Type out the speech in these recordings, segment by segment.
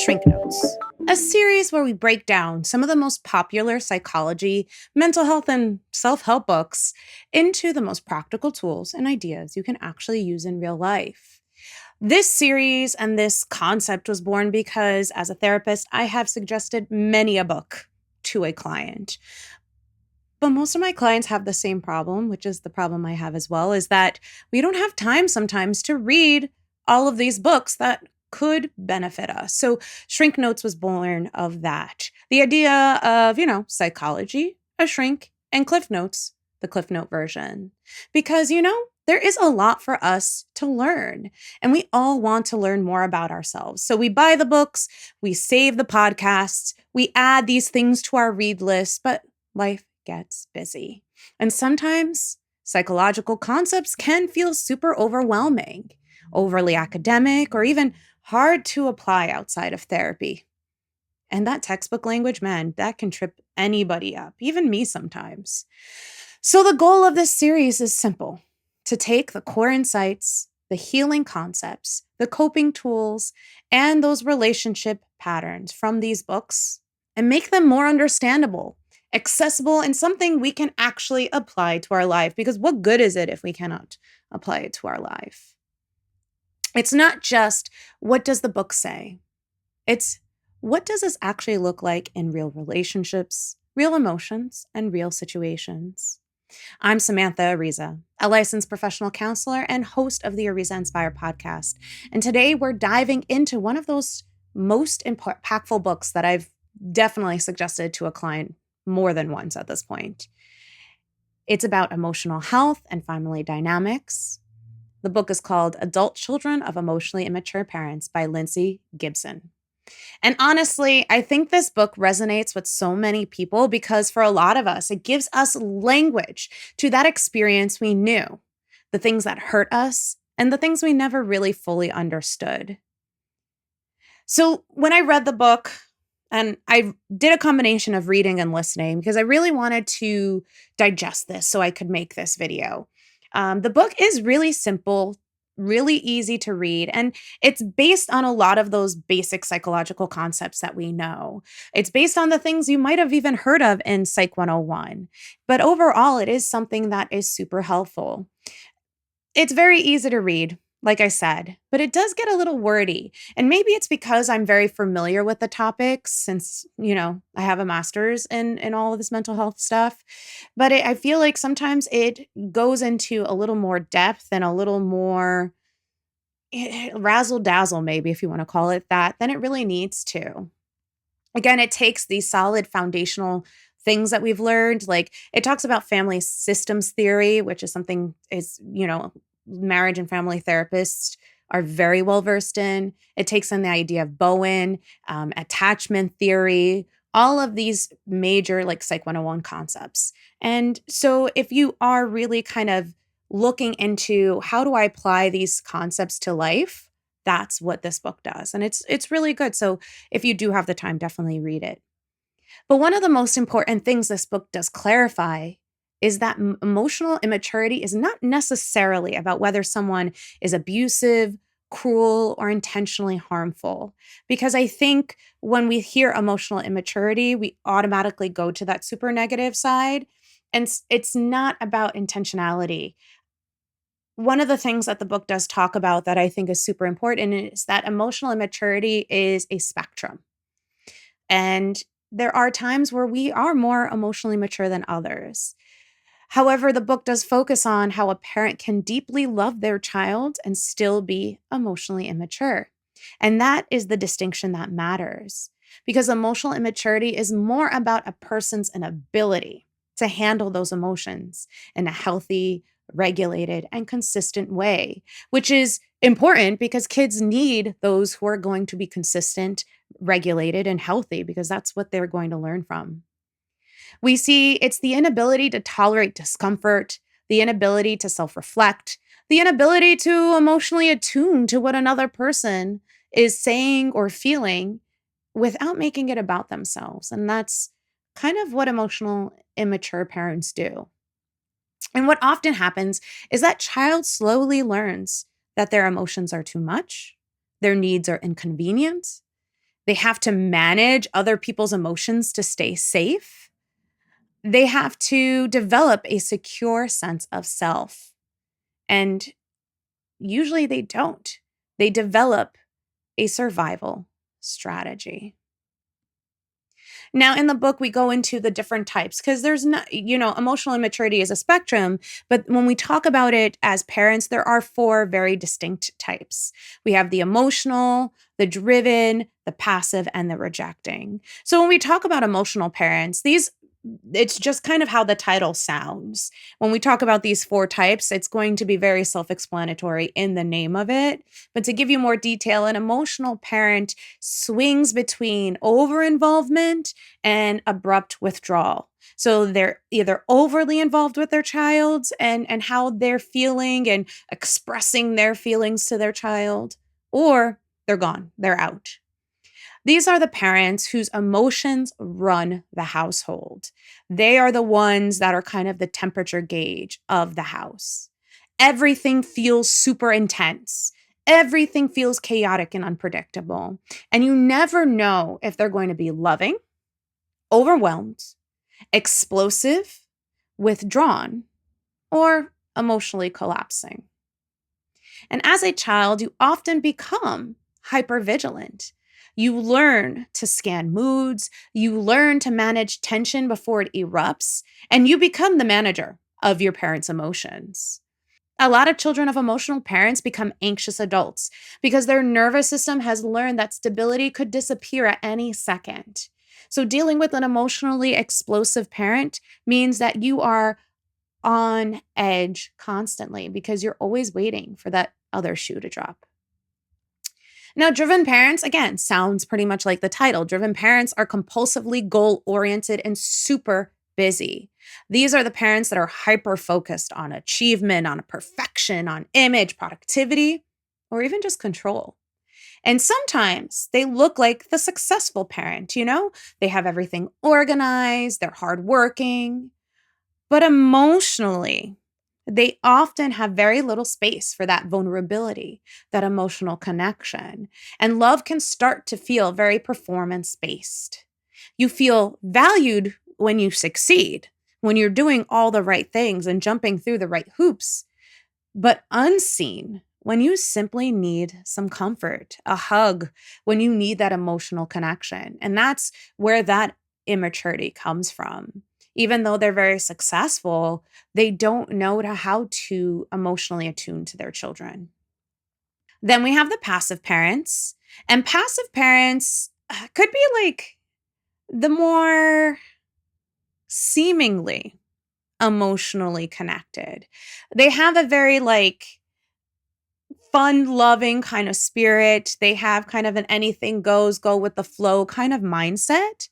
Shink Notes, a series where we break down some of the most popular psychology, mental health, and self help books into the most practical tools and ideas you can actually use in real life. This series and this concept was born because, as a therapist, I have suggested many a book to a client. But most of my clients have the same problem, which is the problem I have as well, is that we don't have time sometimes to read all of these books that could benefit us. So Shrink Notes was born of that. The idea of, psychology, a shrink, and Cliff Notes, the Cliff Note version. Because, there is a lot for us to learn, and we all want to learn more about ourselves. So we buy the books, we save the podcasts, we add these things to our read list, but life gets busy. And sometimes psychological concepts can feel super overwhelming, overly academic, or even hard to apply outside of therapy. And that textbook language, man, that can trip anybody up, even me sometimes. So the goal of this series is simple: to take the core insights, the healing concepts, the coping tools, and those relationship patterns from these books and make them more understandable, accessible, and something we can actually apply to our life. Because what good is it if we cannot apply it to our life? It's not just what does the book say? It's what does this actually look like in real relationships, real emotions, and real situations? I'm Samantha Ariza, a licensed professional counselor and host of the Ariza Inspire podcast. And today we're diving into one of those most impactful books that I've definitely suggested to a client more than once at this point. It's about emotional health and family dynamics. The book is called Adult Children of Emotionally Immature Parents by Lindsay Gibson. And honestly, I think this book resonates with so many people because for a lot of us, it gives us language to that experience we knew, the things that hurt us, and the things we never really fully understood. So when I read the book, and I did a combination of reading and listening because I really wanted to digest this so I could make this video. The book is really simple, really easy to read, and it's based on a lot of those basic psychological concepts that we know. It's based on the things you might have even heard of in Psych 101. But overall, it is something that is super helpful. It's very easy to read, like I said, but it does get a little wordy. And maybe it's because I'm very familiar with the topics since, I have a master's in all of this mental health stuff. But I feel like sometimes it goes into a little more depth and a little more razzle dazzle, maybe if you want to call it that, than it really needs to. Again, it takes these solid foundational things that we've learned. Like it talks about family systems theory, which is something marriage and family therapists are very well versed in. It takes in the idea of Bowen, attachment theory, all of these major like Psych 101 concepts. And so if you are really kind of looking into how do I apply these concepts to life, that's what this book does. And it's really good. So if you do have the time, definitely read it. But one of the most important things this book does clarify is that emotional immaturity is not necessarily about whether someone is abusive, cruel, or intentionally harmful. Because I think when we hear emotional immaturity, we automatically go to that super negative side. And it's not about intentionality. One of the things that the book does talk about that I think is super important is that emotional immaturity is a spectrum. And there are times where we are more emotionally mature than others. However, the book does focus on how a parent can deeply love their child and still be emotionally immature. And that is the distinction that matters, because emotional immaturity is more about a person's inability to handle those emotions in a healthy, regulated, and consistent way, which is important because kids need those who are going to be consistent, regulated, and healthy, because that's what they're going to learn from. We see it's the inability to tolerate discomfort, the inability to self-reflect, the inability to emotionally attune to what another person is saying or feeling without making it about themselves. And that's kind of what emotional immature parents do. And what often happens is that child slowly learns that their emotions are too much, their needs are inconvenient, They have to manage other people's emotions to stay safe. They have to develop a secure sense of self. And usually they don't. They develop a survival strategy. Now, in the book, we go into the different types because there's not, emotional immaturity is a spectrum. But when we talk about it as parents, there are 4 very distinct types. We have the emotional, the driven, the passive, and the rejecting. So when we talk about emotional parents, it's just kind of how the title sounds. When we talk about these 4 types, it's going to be very self-explanatory in the name of it. But to give you more detail, an emotional parent swings between over-involvement and abrupt withdrawal. So they're either overly involved with their child and how they're feeling and expressing their feelings to their child, or they're gone, they're out. These are the parents whose emotions run the household. They are the ones that are kind of the temperature gauge of the house. Everything feels super intense. Everything feels chaotic and unpredictable. And you never know if they're going to be loving, overwhelmed, explosive, withdrawn, or emotionally collapsing. And as a child, you often become hypervigilant. You learn to scan moods, you learn to manage tension before it erupts, and you become the manager of your parents' emotions. A lot of children of emotional parents become anxious adults because their nervous system has learned that stability could disappear at any second. So, dealing with an emotionally explosive parent means that you are on edge constantly because you're always waiting for that other shoe to drop. Now, driven parents, again, sounds pretty much like the title. Driven parents are compulsively goal-oriented and super busy. These are the parents that are hyper-focused on achievement, on perfection, on image, productivity, or even just control. And sometimes they look like the successful parent, They have everything organized, they're hardworking, but emotionally, they often have very little space for that vulnerability, that emotional connection. And love can start to feel very performance based. You feel valued when you succeed, when you're doing all the right things and jumping through the right hoops, but unseen when you simply need some comfort, a hug, when you need that emotional connection. And that's where that immaturity comes from. Even though they're very successful, they don't know how to emotionally attune to their children. Then we have the passive parents, and passive parents could be like the more seemingly emotionally connected. They have a very fun loving kind of spirit. They have kind of an anything goes, go with the flow kind of mindset,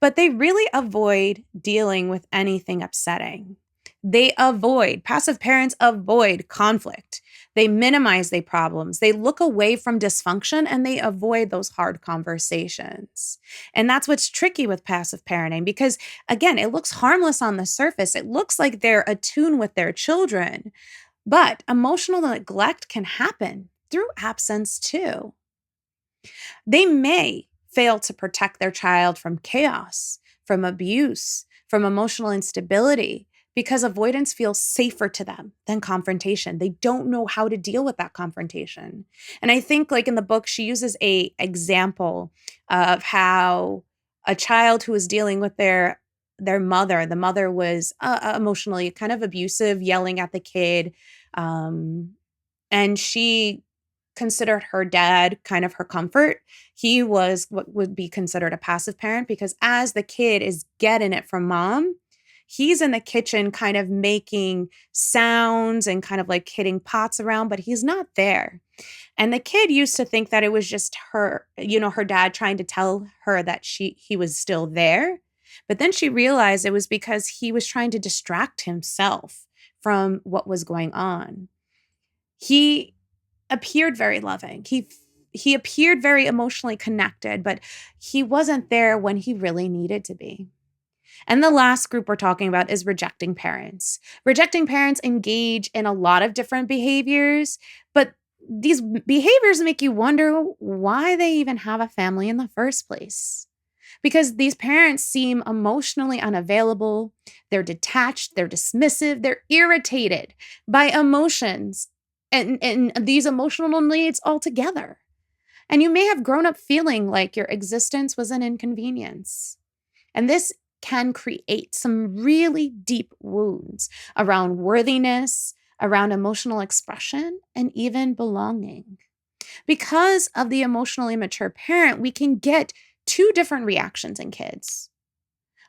but they really avoid dealing with anything upsetting. Passive parents avoid conflict. They minimize their problems. They look away from dysfunction and they avoid those hard conversations. And that's what's tricky with passive parenting because, again, it looks harmless on the surface. It looks like they're attuned with their children, but emotional neglect can happen through absence too. They may fail to protect their child from chaos, from abuse, from emotional instability, because avoidance feels safer to them than confrontation. They don't know how to deal with that confrontation. And I think in the book, she uses a example of how a child who was dealing with their mother, the mother was emotionally kind of abusive, yelling at the kid. And she considered her dad kind of her comfort. He was what would be considered a passive parent because as the kid is getting it from mom, he's in the kitchen kind of making sounds and kind of hitting pots around, but he's not there. And the kid used to think that it was just her, her dad trying to tell her that he was still there. But then she realized it was because he was trying to distract himself from what was going on. He appeared very loving. He appeared very emotionally connected, but he wasn't there when he really needed to be. And the last group we're talking about is rejecting parents. Rejecting parents engage in a lot of different behaviors, but these behaviors make you wonder why they even have a family in the first place. Because these parents seem emotionally unavailable, they're detached, they're dismissive, they're irritated by emotions and these emotional needs altogether. And you may have grown up feeling like your existence was an inconvenience. And this can create some really deep wounds around worthiness, around emotional expression, and even belonging. Because of the emotionally mature parent, we can get two different reactions in kids.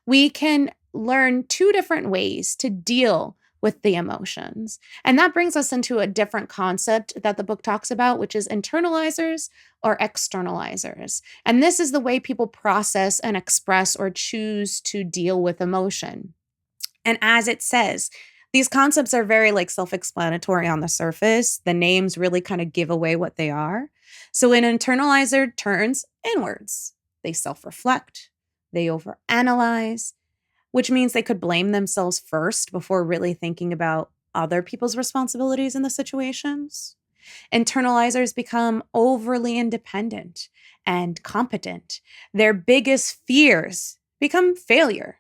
We can learn two different ways to deal with the emotions. And that brings us into a different concept that the book talks about, which is internalizers or externalizers. And this is the way people process and express or choose to deal with emotion. And as it says, these concepts are very like self-explanatory on the surface. The names really kind of give away what they are. So an internalizer turns inwards. They self-reflect, they overanalyze, which means they could blame themselves first before really thinking about other people's responsibilities in the situations. Internalizers become overly independent and competent. Their biggest fears become failure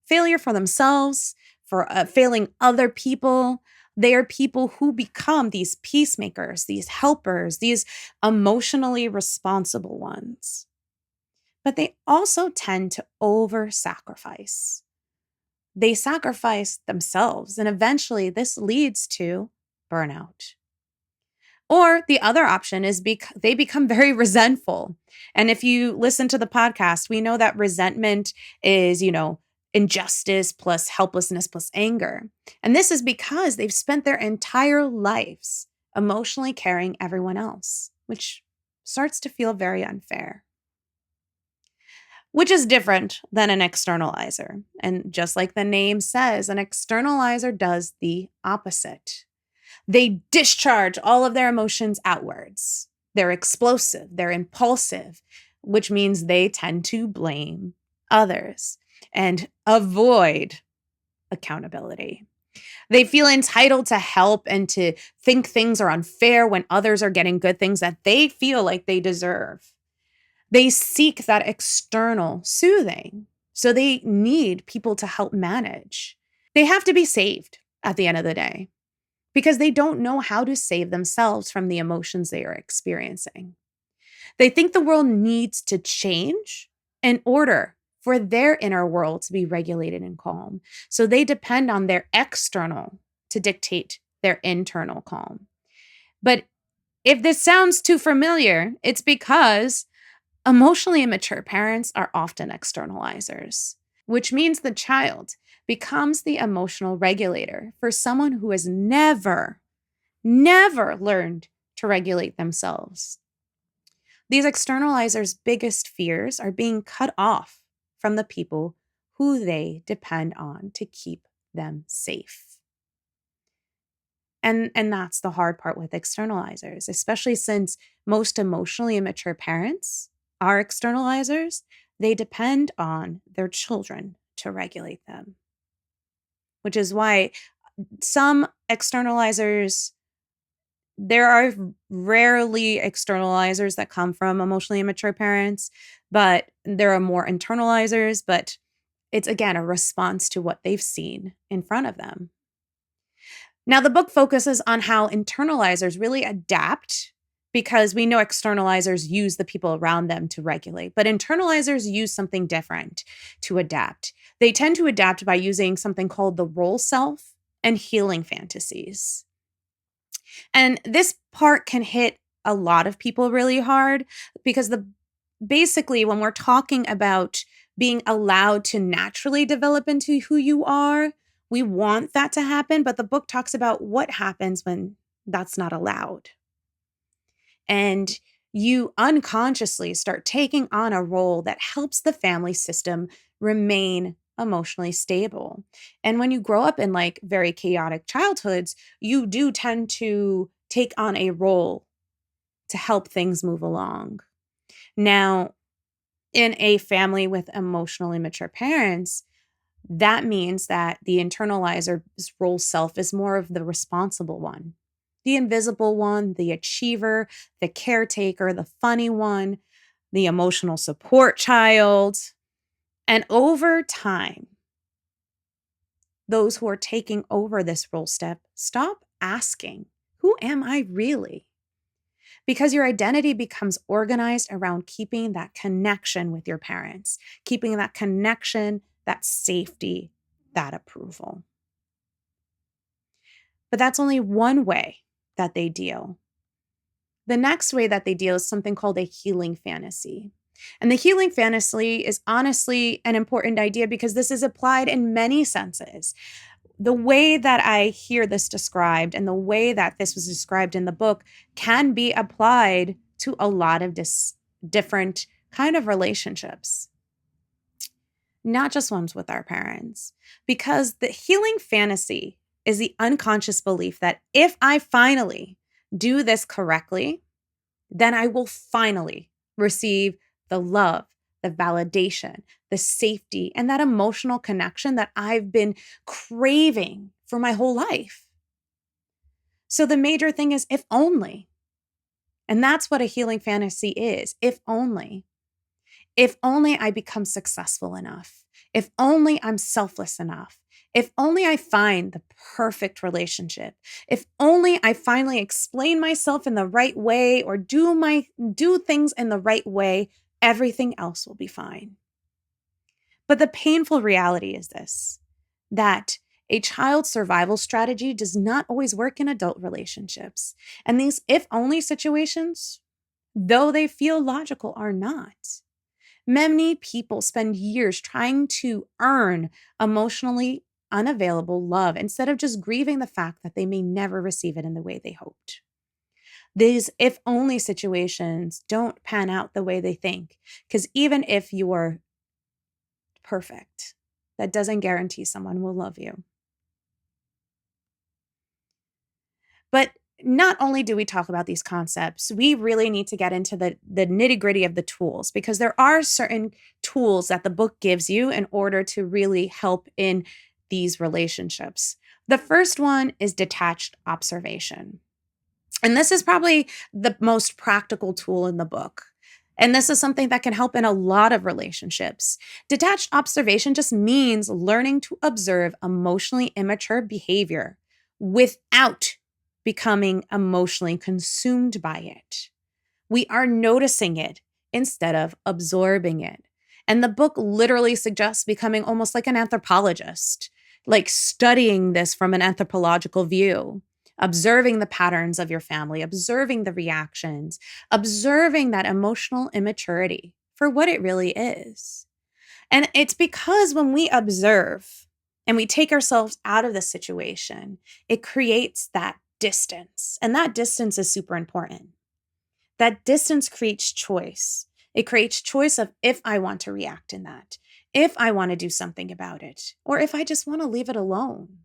for themselves, for failing other people. They are people who become these peacemakers, these helpers, these emotionally responsible ones. But they also tend to over sacrifice. They sacrifice themselves, and eventually this leads to burnout. Or the other option is they become very resentful. And if you listen to the podcast, we know that resentment is, injustice plus helplessness plus anger. And this is because they've spent their entire lives emotionally carrying everyone else, which starts to feel very unfair, which is different than an externalizer. And just like the name says, an externalizer does the opposite. They discharge all of their emotions outwards. They're explosive, they're impulsive, which means they tend to blame others and avoid accountability. They feel entitled to help and to think things are unfair when others are getting good things that they feel like they deserve. They seek that external soothing. So they need people to help manage. They have to be saved at the end of the day because they don't know how to save themselves from the emotions they are experiencing. They think the world needs to change in order for their inner world to be regulated and calm. So they depend on their external to dictate their internal calm. But if this sounds too familiar, it's because emotionally immature parents are often externalizers, which means the child becomes the emotional regulator for someone who has never learned to regulate themselves. These externalizers' biggest fears are being cut off from the people who they depend on to keep them safe. And that's the hard part with externalizers, especially since most emotionally immature parents are externalizers. They depend on their children to regulate them, which is why some externalizers, there are rarely externalizers that come from emotionally immature parents, but there are more internalizers, but it's again a response to what they've seen in front of them. Now, the book focuses on how internalizers really adapt because we know externalizers use the people around them to regulate, but internalizers use something different to adapt. They tend to adapt by using something called the role self and healing fantasies. And this part can hit a lot of people really hard because basically when we're talking about being allowed to naturally develop into who you are, we want that to happen, but the book talks about what happens when that's not allowed. And you unconsciously start taking on a role that helps the family system remain emotionally stable. And when you grow up in like very chaotic childhoods, you do tend to take on a role to help things move along. Now, in a family with emotionally mature parents, that means that the internalizer's role self is more of the responsible one. the invisible one, the achiever, the caretaker, the funny one, the emotional support child. And over time, those who are taking over this role stop asking, who am I really? Because your identity becomes organized around keeping that connection with your parents, keeping that connection, that safety, that approval. But that's only one way that they deal. The next way that they deal is something called a healing fantasy. And the healing fantasy is honestly an important idea because this is applied in many senses. The way that I hear this described and the way that this was described in the book can be applied to a lot of different kind of relationships, not just ones with our parents. Because the healing fantasy is the unconscious belief that if I finally do this correctly, then I will finally receive the love, the validation, the safety, and that emotional connection that I've been craving for my whole life. So the major thing is if only. And that's what a healing fantasy is. If only. If only I become successful enough. If only I'm selfless enough. If only I find the perfect relationship. If only I finally explain myself in the right way or do things in the right way, everything else will be fine. But the painful reality is this, that a child's survival strategy does not always work in adult relationships. And these if only situations, though they feel logical, are not. Many people spend years trying to earn emotionally unavailable love instead of just grieving the fact that they may never receive it in the way they hoped. These if only situations don't pan out the way they think, because even if you are perfect, that doesn't guarantee someone will love you. But not only do we talk about these concepts, we really need to get into the nitty-gritty of the tools, because there are certain tools that the book gives you in order to really help in these relationships. The first one is detached observation. And this is probably the most practical tool in the book. And this is something that can help in a lot of relationships. Detached observation just means learning to observe emotionally immature behavior without becoming emotionally consumed by it. We are noticing it instead of absorbing it. And the book literally suggests becoming almost like an anthropologist, like studying this from an anthropological view, observing the patterns of your family, observing the reactions, observing that emotional immaturity for what it really is. And it's because when we observe and we take ourselves out of the situation, it creates that distance. And that distance is super important. That distance creates choice. It creates choice of if I want to react in that, if I want to do something about it, or if I just want to leave it alone.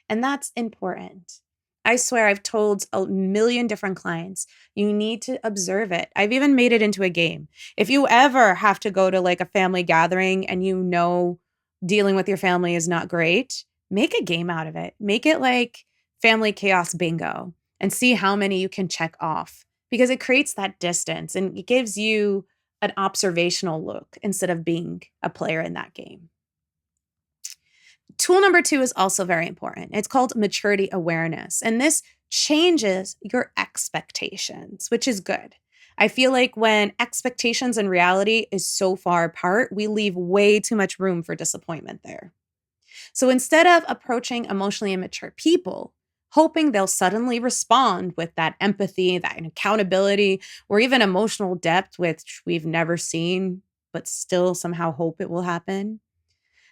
And that's important. I swear I've told a million different clients, you need to observe it. I've even made it into a game. If you ever have to go to like a family gathering and you know dealing with your family is not great, make a game out of it. Make it like family chaos bingo and see how many you can check off, because it creates that distance and it gives you an observational look instead of being a player in that game. Tool number 2 is also very important. It's called maturity awareness. And this changes your expectations, which is good. I feel like when expectations and reality is so far apart, we leave way too much room for disappointment there. So instead of approaching emotionally immature people, hoping they'll suddenly respond with that empathy, that accountability, or even emotional depth, which we've never seen, but still somehow hope it will happen,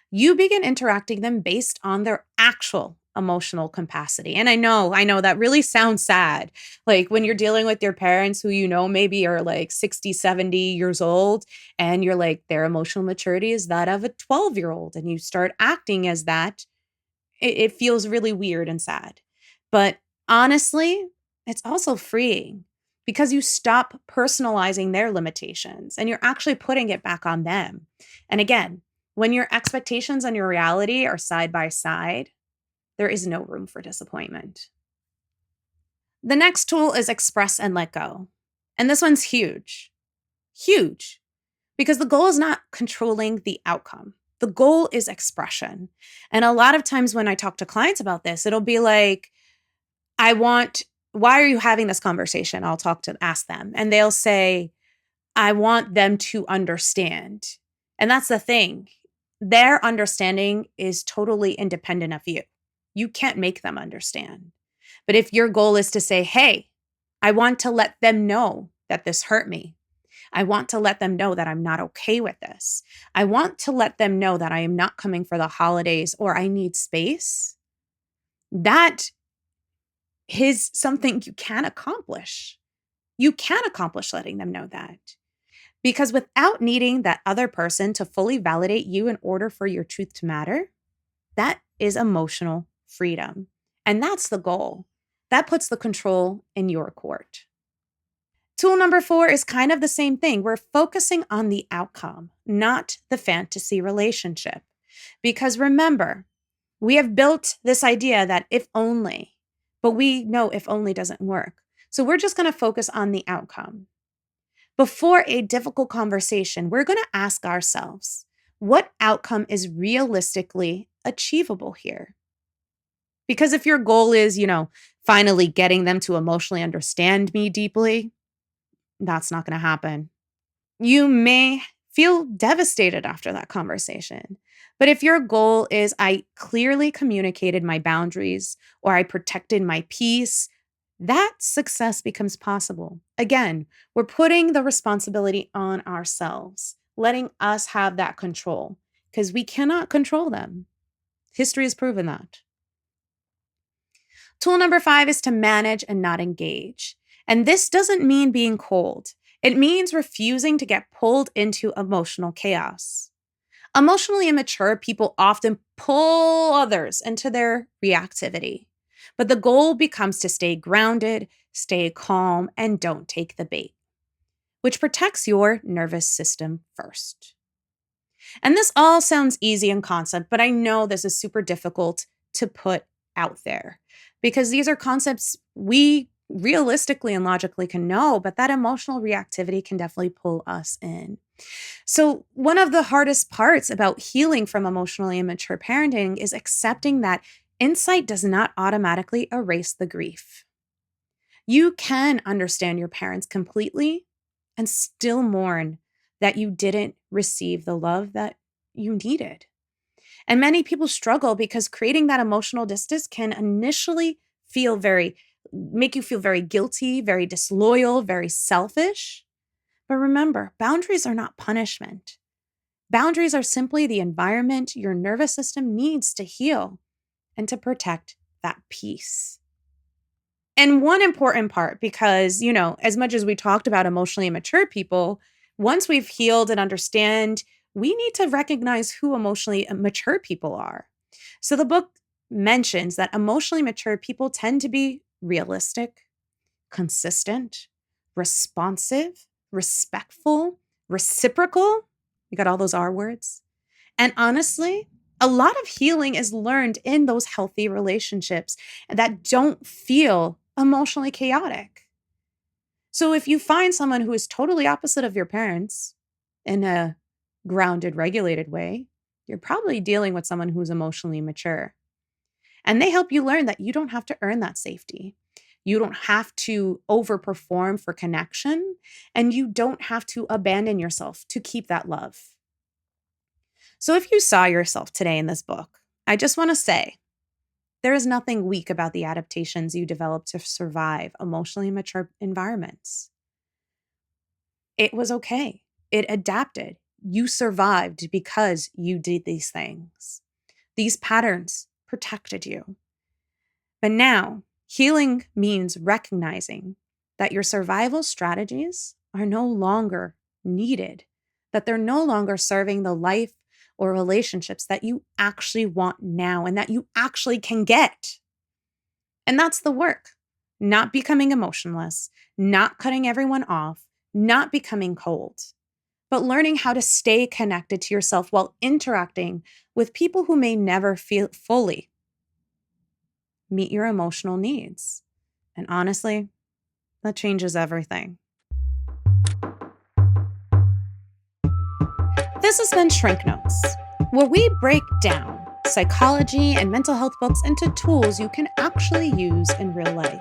you begin interacting them based on their actual emotional capacity. And I know that really sounds sad. Like when you're dealing with your parents who you know maybe are like 60, 70 years old, and you're like, their emotional maturity is that of a 12-year-old, and you start acting as that, it feels really weird and sad. But honestly, it's also freeing because you stop personalizing their limitations and you're actually putting it back on them. And again, when your expectations and your reality are side by side, there is no room for disappointment. The next tool is express and let go. And this one's huge, huge, because the goal is not controlling the outcome. The goal is expression. And a lot of times when I talk to clients about this, it'll be like, why are you having this conversation? Ask them. And they'll say, I want them to understand. And that's the thing. Their understanding is totally independent of you. You can't make them understand. But if your goal is to say, hey, I want to let them know that this hurt me. I want to let them know that I'm not okay with this. I want to let them know that I am not coming for the holidays or I need space. That is something you can accomplish. You can accomplish letting them know that. Because without needing that other person to fully validate you in order for your truth to matter, that is emotional freedom. And that's the goal. That puts the control in your court. Tool number 4 is kind of the same thing. We're focusing on the outcome, not the fantasy relationship. Because remember, we have built this idea that if only, but we know if only doesn't work. So we're just going to focus on the outcome. Before a difficult conversation, we're going to ask ourselves, what outcome is realistically achievable here? Because if your goal is, finally getting them to emotionally understand me deeply, that's not going to happen. You may feel devastated after that conversation. But if your goal is, I clearly communicated my boundaries or I protected my peace, that success becomes possible. Again, we're putting the responsibility on ourselves, letting us have that control because we cannot control them. History has proven that. Tool number 5 is to manage and not engage. And this doesn't mean being cold. It means refusing to get pulled into emotional chaos. Emotionally immature people often pull others into their reactivity. But the goal becomes to stay grounded, stay calm, and don't take the bait, which protects your nervous system first. And this all sounds easy in concept, but I know this is super difficult to put out there because these are concepts we realistically and logically can know, but that emotional reactivity can definitely pull us in. So, one of the hardest parts about healing from emotionally immature parenting is accepting that insight does not automatically erase the grief. You can understand your parents completely and still mourn that you didn't receive the love that you needed. And many people struggle because creating that emotional distance can initially make you feel very guilty, very disloyal, very selfish. But remember, boundaries are not punishment. Boundaries are simply the environment your nervous system needs to heal and to protect that peace. And one important part, because, as much as we talked about emotionally immature people, once we've healed and understand, we need to recognize who emotionally mature people are. So the book mentions that emotionally mature people tend to be realistic, consistent, responsive, respectful, reciprocal. You got all those R words. And honestly, a lot of healing is learned in those healthy relationships that don't feel emotionally chaotic. So if you find someone who is totally opposite of your parents in a grounded, regulated way, you're probably dealing with someone who's emotionally mature. And they help you learn that you don't have to earn that safety. You don't have to overperform for connection, and you don't have to abandon yourself to keep that love. So if you saw yourself today in this book, I just want to say, there is nothing weak about the adaptations you developed to survive emotionally immature environments. It was okay. It adapted. You survived because you did these things. These patterns protected you. But now, healing means recognizing that your survival strategies are no longer needed, that they're no longer serving the life or relationships that you actually want now and that you actually can get. And that's the work. Not becoming emotionless, not cutting everyone off, not becoming cold, but learning how to stay connected to yourself while interacting with people who may never feel fully meet your emotional needs. And honestly, that changes everything. This has been Shrink Notes, where we break down psychology and mental health books into tools you can actually use in real life.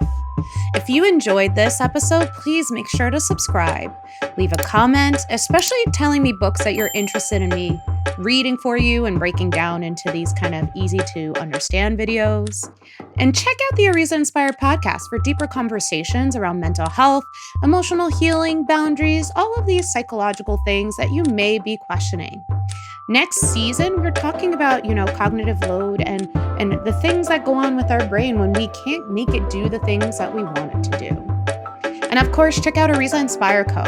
If you enjoyed this episode, please make sure to subscribe. Leave a comment, especially telling me books that you're interested in me reading for you and breaking down into these kind of easy to understand videos. And check out the Ariza Inspired podcast for deeper conversations around mental health, emotional healing, boundaries, all of these psychological things that you may be questioning. Next season, we're talking about, cognitive load and the things that go on with our brain when we can't make it do the things that we want it to do. And of course, check out Ariza Inspire Co.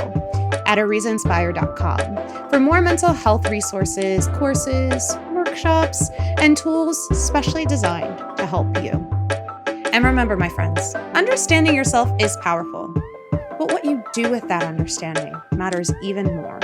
at arizainspire.com for more mental health resources, courses, workshops, and tools specially designed to help you. And remember, my friends, understanding yourself is powerful, but what you do with that understanding matters even more.